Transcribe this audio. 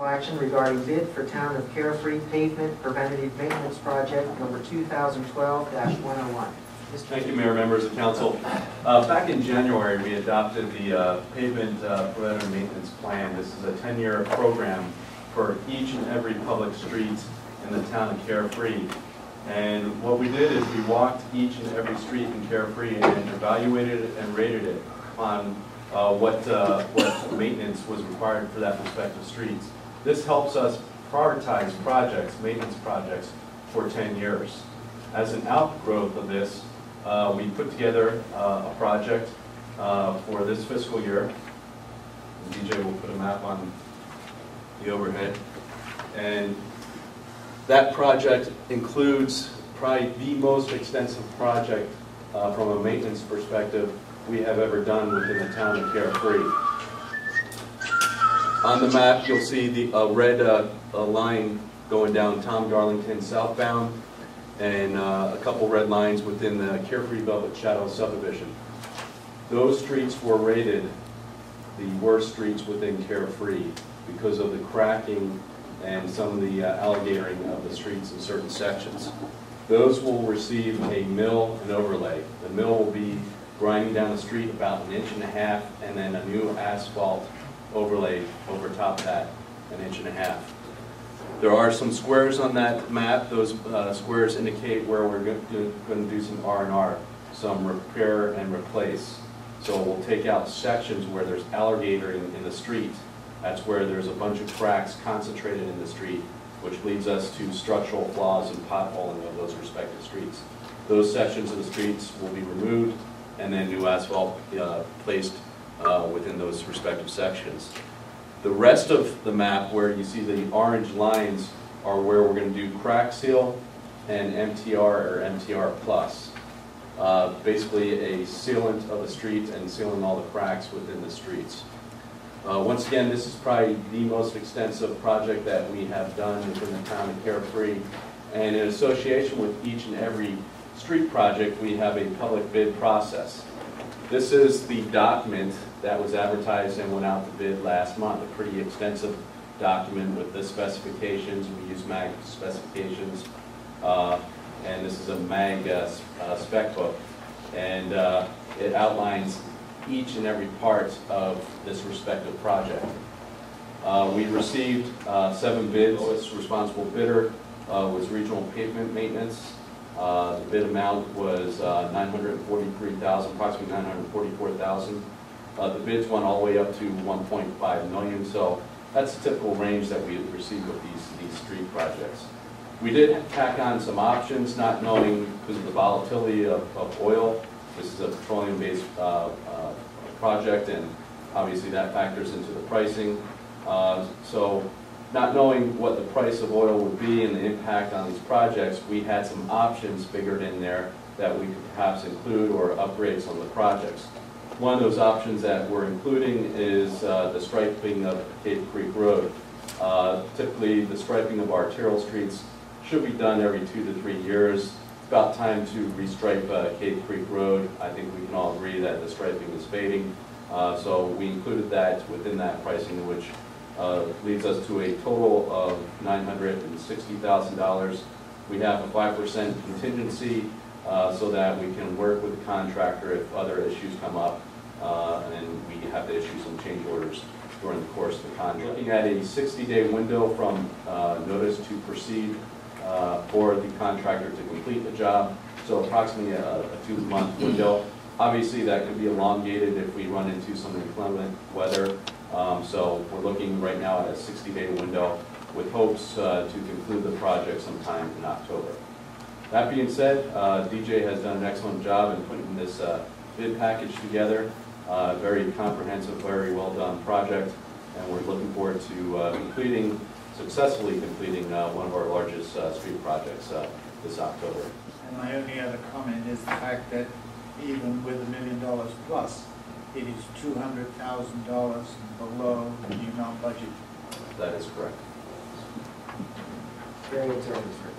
Action regarding bid for Town of Carefree Pavement Preventative Maintenance Project number 2012-101. Thank you, Mayor, members of council. Back in January, we adopted the Pavement Preventative Maintenance Plan. This is a 10-year program for each and every public street in the town of Carefree. And what we did is we walked each and every street in Carefree and evaluated it and rated it on what maintenance was required for that respective streets. This helps us prioritize projects, maintenance projects, for 10 years. As an outgrowth of this, we put together a project for this fiscal year. And DJ will put a map on the overhead. And that project includes probably the most extensive project from a maintenance perspective we have ever done within the town of Carefree. On the map, you'll see the red line going down Tom Darlington southbound, and a couple red lines within the Carefree Velvet Shadow subdivision. Those streets were rated the worst streets within Carefree because of the cracking and some of the alligatoring of the streets in certain sections. Those will receive a mill and overlay. The mill will be grinding down the street about 1.5 inches, and then a new asphalt overlay over top of that, 1.5 inches. There are some squares on that map. Those squares indicate where we're going to do some R&R, some repair and replace. So we'll take out sections where there's alligatoring in the street. That's where there's a bunch of cracks concentrated in the street, which leads us to structural flaws and potholing of those respective streets. Those sections of the streets will be removed and then new asphalt placed within those respective sections. The rest of the map, where you see the orange lines, are where we're going to do crack seal and MTR or MTR plus. Basically a sealant of the street and sealing all the cracks within the streets. Once again, this is probably the most extensive project that we have done within the town of Carefree. And in association with each and every street project, we have a public bid process. This is the document that was advertised and went out to bid last month, a pretty extensive document with the specifications. We use MAG specifications, and this is a MAG spec book. And it outlines each and every part of this respective project. We received 7 bids. The lowest responsible bidder was Regional Pavement Maintenance. The bid amount was $943,000, approximately $944,000. The bids went all the way up to $1.5 million, so that's the typical range that we receive with these street projects. We did tack on some options, not knowing because of the volatility of oil. This is a petroleum-based project, and obviously that factors into the pricing. So not knowing what the price of oil would be and the impact on these projects, we had some options figured in there that we could perhaps include or upgrade some of the projects. One of those options that we're including is the striping of Cave Creek Road. Typically, the striping of arterial streets should be done every 2 to 3 years. It's about time to restripe Cave Creek Road. I think we can all agree that the striping is fading. So we included that within that pricing, which leads us to a total of $960,000. We have a 5% contingency so that we can work with the contractor if other issues come up, and we have to issue some change orders during the course of the contract. Looking at a 60-day window from notice to proceed for the contractor to complete the job, so approximately a 2-month window. Obviously, that could be elongated if we run into some inclement weather. So we're looking right now at a 60-day window with hopes to conclude the project sometime in October. That being said, DJ has done an excellent job in putting this bid package together. Very comprehensive, very well done project, and we're looking forward to successfully completing one of our largest street projects this October. And my only other comment is the fact that even with $1 million plus, it is $200,000 below the amount budget. That is correct. Very good service, sir.